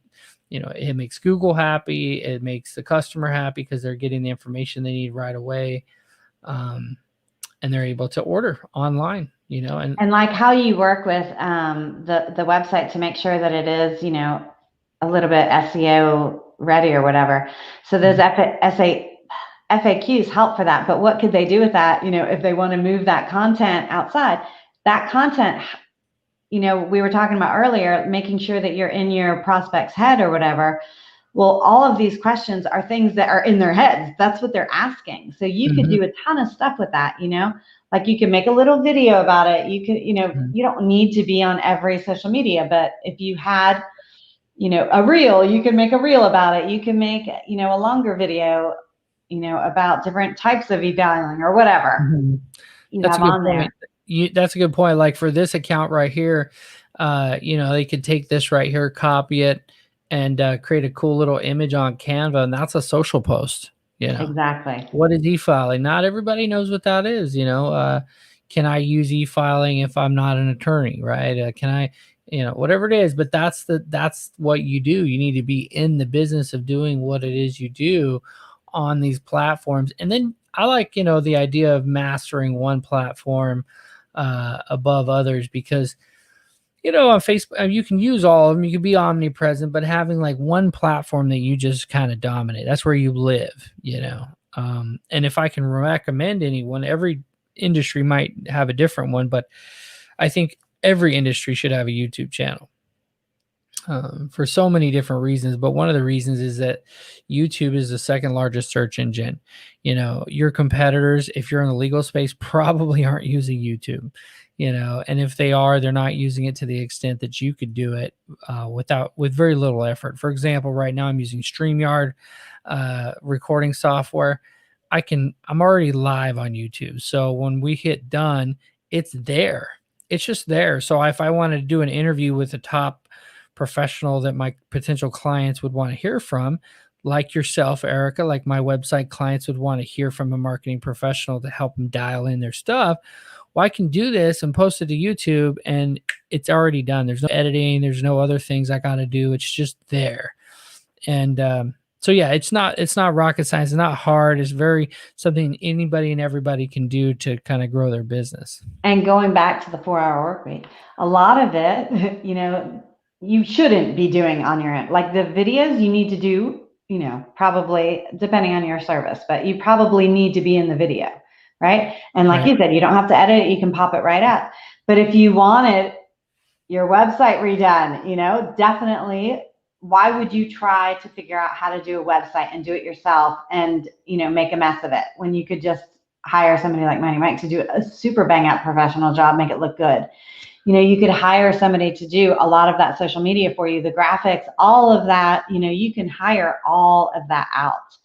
it makes Google happy, it makes the customer happy because they're getting the information they need right away, and they're able to order online,
and like how you work with the website to make sure that it is, a little bit SEO ready or whatever. So those FAQs help for that. But what could they do with that? If they want to move that content outside, that content, we were talking about earlier, making sure that you're in your prospect's head or whatever. Well, all of these questions are things that are in their heads. That's what they're asking. So you could do a ton of stuff with that, like you can make a little video about it. You could, you don't need to be on every social media, but if you had, a reel, you can make a reel about it. You can make, a longer video, about different types of e-filing or whatever you
That's
have
a good
on
point.
there.
That's a good point. Like for this account right here, they could take this right here, copy it, and create a cool little image on Canva, and that's a social post.
Exactly.
What is e-filing? Not everybody knows what that is. Can I use e-filing if I'm not an attorney, right? Can I, whatever it is, but that's what you do. You need to be in the business of doing what it is you do on these platforms. And then I like, the idea of mastering one platform above others, because on Facebook, you can use all of them. You can be omnipresent, but having like one platform that you just kind of dominate, that's where you live, and if I can recommend anyone, every industry might have a different one, but I think every industry should have a YouTube channel for so many different reasons. But one of the reasons is that YouTube is the second largest search engine. Your competitors, if you're in the legal space, probably aren't using YouTube. And if they are, they're not using it to the extent that you could do it with very little effort. For example, right now I'm using StreamYard recording software. I'm already live on YouTube. So when we hit done, it's there. It's just there. So if I wanted to do an interview with a top professional that my potential clients would want to hear from, like yourself, Erica, like my website clients would want to hear from a marketing professional to help them dial in their stuff. Well, I can do this and post it to YouTube, and it's already done. There's no editing. There's no other things I got to do. It's just there. And so, yeah, it's not rocket science. It's not hard. It's very something anybody and everybody can do to kind of grow their business.
And going back to the 4-hour work week, a lot of it, you shouldn't be doing on your end. Like the videos you need to do, probably depending on your service, but you probably need to be in the video, right? And like you said, you don't have to edit it. You can pop it right up. But if you wanted your website redone, definitely, why would you try to figure out how to do a website and do it yourself and, make a mess of it when you could just hire somebody like Mighty Mike to do a super bang up professional job, make it look good. You could hire somebody to do a lot of that social media for you, the graphics, all of that, you can hire all of that out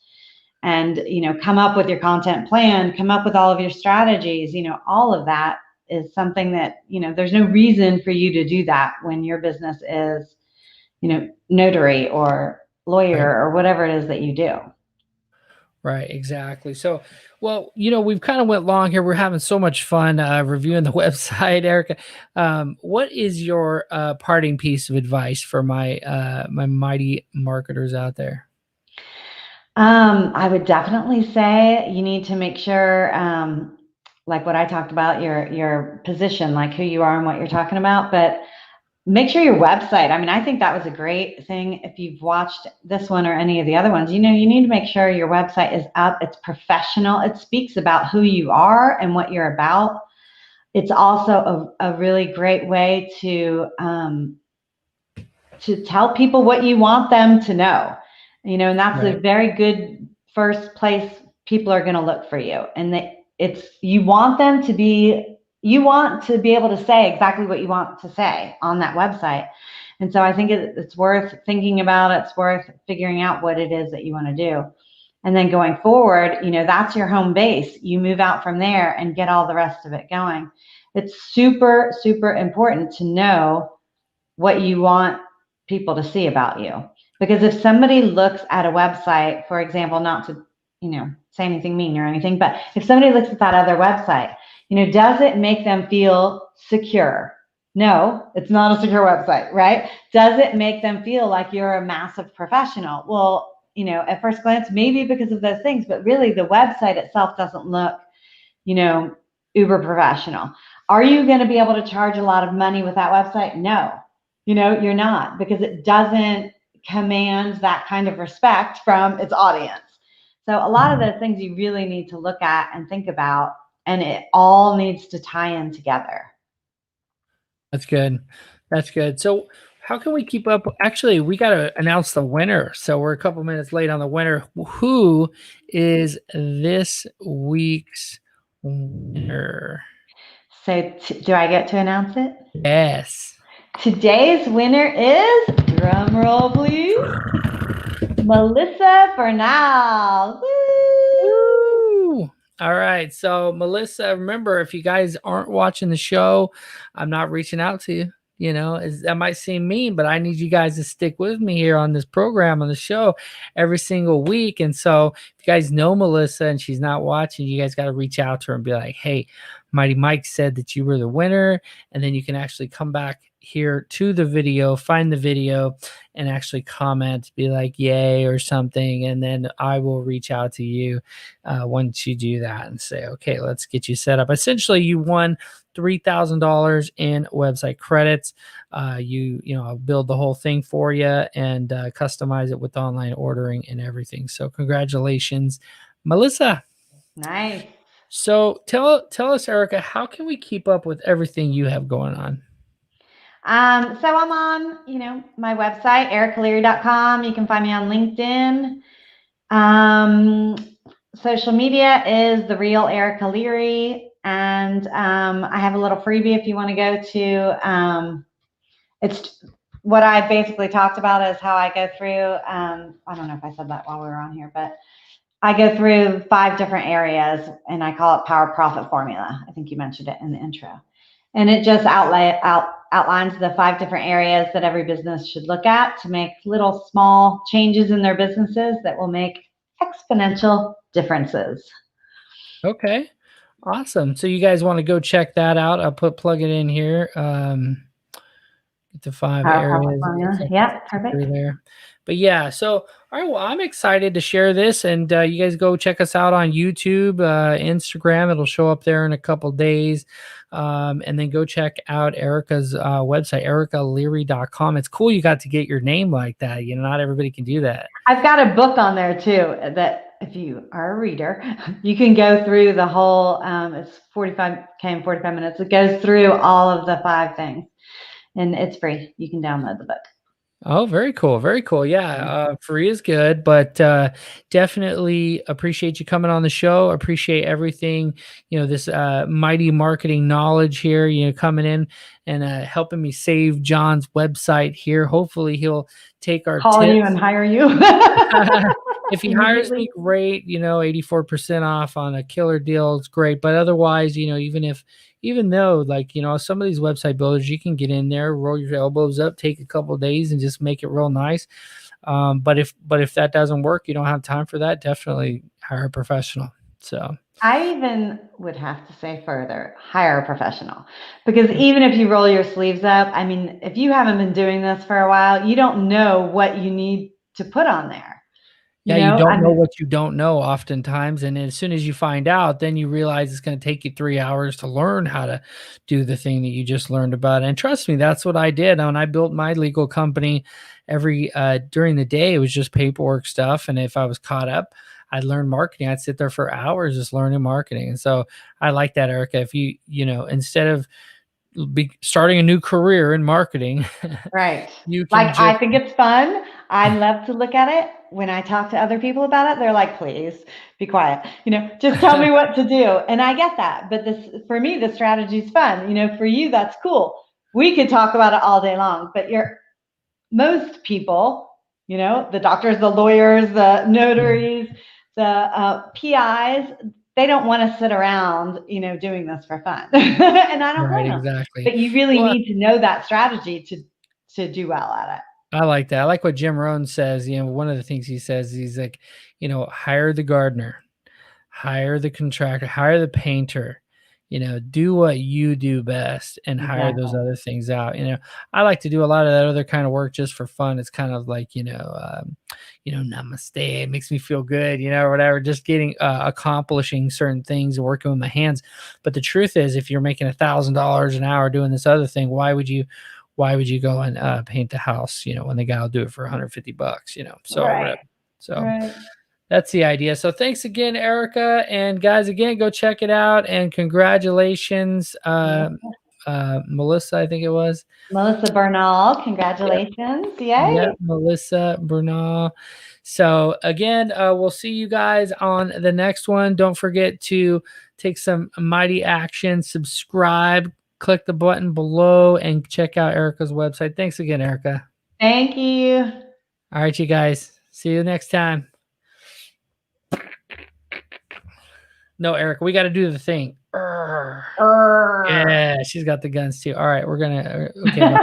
and, come up with your content plan, come up with all of your strategies, all of that is something that, there's no reason for you to do that when your business is, notary or lawyer or whatever it is that you do.
Right, exactly. So, well, we've kind of went long here. We're having so much fun reviewing the website, Erica. What is your parting piece of advice for my my mighty marketers out there?
I would definitely say you need to make sure, like what I talked about, your position, like who you are and what you're talking about, but make sure your website, I think that was a great thing. If you've watched this one or any of the other ones, you need to make sure your website is up, it's professional, it speaks about who you are and what you're about. It's also a really great way to tell people what you want them to know, and that's a very good first place people are going to look for you. And you want to be able to say exactly what you want to say on that website. And so I think it's worth thinking about. It's worth figuring out what it is that you want to do. And then going forward, that's your home base. You move out from there and get all the rest of it going. It's super, super important to know what you want people to see about you. Because if somebody looks at a website, for example, not to, say anything mean or anything, but if somebody looks at that other website, does it make them feel secure? No, it's not a secure website, right? Does it make them feel like you're a massive professional? Well, at first glance, maybe because of those things, but really the website itself doesn't look, uber professional. Are you going to be able to charge a lot of money with that website? No, you're not, because it doesn't command that kind of respect from its audience. So a lot of those things you really need to look at and think about, and it all needs to tie in together.
That's good. That's good. So how can we keep up? Actually, we got to announce the winner. So we're a couple minutes late on the winner. Who is this week's winner?
So do I get to announce it?
Yes.
Today's winner is, drum roll please, Melissa Bernal.
Woo! All right. So Melissa, remember, if you guys aren't watching the show, I'm not reaching out to you. That might seem mean, but I need you guys to stick with me here on this program, on the show, every single week. And so if you guys know Melissa and she's not watching, you guys got to reach out to her and be like, hey, Mighty Mike said that you were the winner. And then you can actually come back here to the video, find the video, and actually comment, be like, yay, or something. And then I will reach out to you once you do that and say, okay, let's get you set up. Essentially, you won $3,000 in website credits. I'll build the whole thing for you and customize it with online ordering and everything. So congratulations, Melissa.
Nice.
So tell us, Erica, how can we keep up with everything you have going on?
So I'm on, my website, ericaleary.com. You can find me on LinkedIn. Social media is The Real Erica Leary. And I have a little freebie if you want to go to, it's what I basically talked about is how I go through, I don't know if I said that while we were on here, but I go through 5 different areas and I call it Power Profit Formula. I think you mentioned it in the intro. And it just outlines the 5 different areas that every business should look at to make little small changes in their businesses that will make exponential differences.
Okay. Awesome. So you guys want to go check that out. I'll plug it in here. Get the 5 areas.
Yeah, perfect.
There. But yeah, so all right, well, I'm excited to share this, and you guys go check us out on YouTube, Instagram. It'll show up there in a couple days. And then go check out Erica's website, ericaleary.com. It's cool you got to get your name like that. Not everybody can do that.
I've got a book on there too that if you are a reader, you can go through the whole, it's 45 minutes. It goes through all of the 5 things and it's free. You can download the book.
Oh, very cool. Very cool. Yeah. Free is good, but definitely appreciate you coming on the show. Appreciate everything, this mighty marketing knowledge here, coming in and helping me save John's website here. Hopefully he'll take our
call
tips.
You and hire you.
If he hires me, great, 84% off on a killer deal. It's great. But otherwise, even though some of these website builders, you can get in there, roll your elbows up, take a couple of days and just make it real nice. But if that doesn't work, you don't have time for that, definitely hire a professional. So
I even would have to say further, hire a professional, because even if you roll your sleeves up, if you haven't been doing this for a while, you don't know what you need to put on there.
You don't know what you don't know oftentimes. And as soon as you find out, then you realize it's going to take you 3 hours to learn how to do the thing that you just learned about. And trust me, that's what I did. When I built my legal company, during the day, it was just paperwork stuff. And if I was caught up, I'd learn marketing. I'd sit there for hours just learning marketing. And so I like that, Erica. If you instead of starting a new career in marketing,
right?
You can
I think it's fun. I love to look at it. When I talk to other people about it, they're like, please be quiet. Just tell me what to do. And I get that. But for me, the strategy is fun. For you, that's cool. We could talk about it all day long, but most people, the doctors, the lawyers, the notaries, The PIs, they don't want to sit around, doing this for fun. And I don't
Right,
blame them.
exactly.
But you really
Well,
need to know that strategy to do well at it.
I like that. I like what Jim Rohn says. One of the things he says, he's like, hire the gardener, hire the contractor, hire the painter, do what you do best and hire those
Exactly.
other things out. I like to do a lot of that other kind of work just for fun. It's kind of like, namaste. It makes me feel good, or whatever, just getting, accomplishing certain things and working with my hands. But the truth is, if you're making $1,000 an hour doing this other thing, why would you go and paint the house, when the guy will do it for $150, so
Right.
whatever. So
Right.
that's the idea. So thanks again, Erica. And guys, again, go check it out. And congratulations, Melissa, I think it was.
Melissa Bernal, congratulations.
Yeah,
Yay.
Melissa Bernal. So again, we'll see you guys on the next one. Don't forget to take some mighty action, subscribe, click the button below, and check out Erica's website. Thanks again, Erica.
Thank you.
All right, you guys. See you next time. No, Erica, we got to do the thing. Yeah, she's got the guns too. All right, we're gonna. Okay.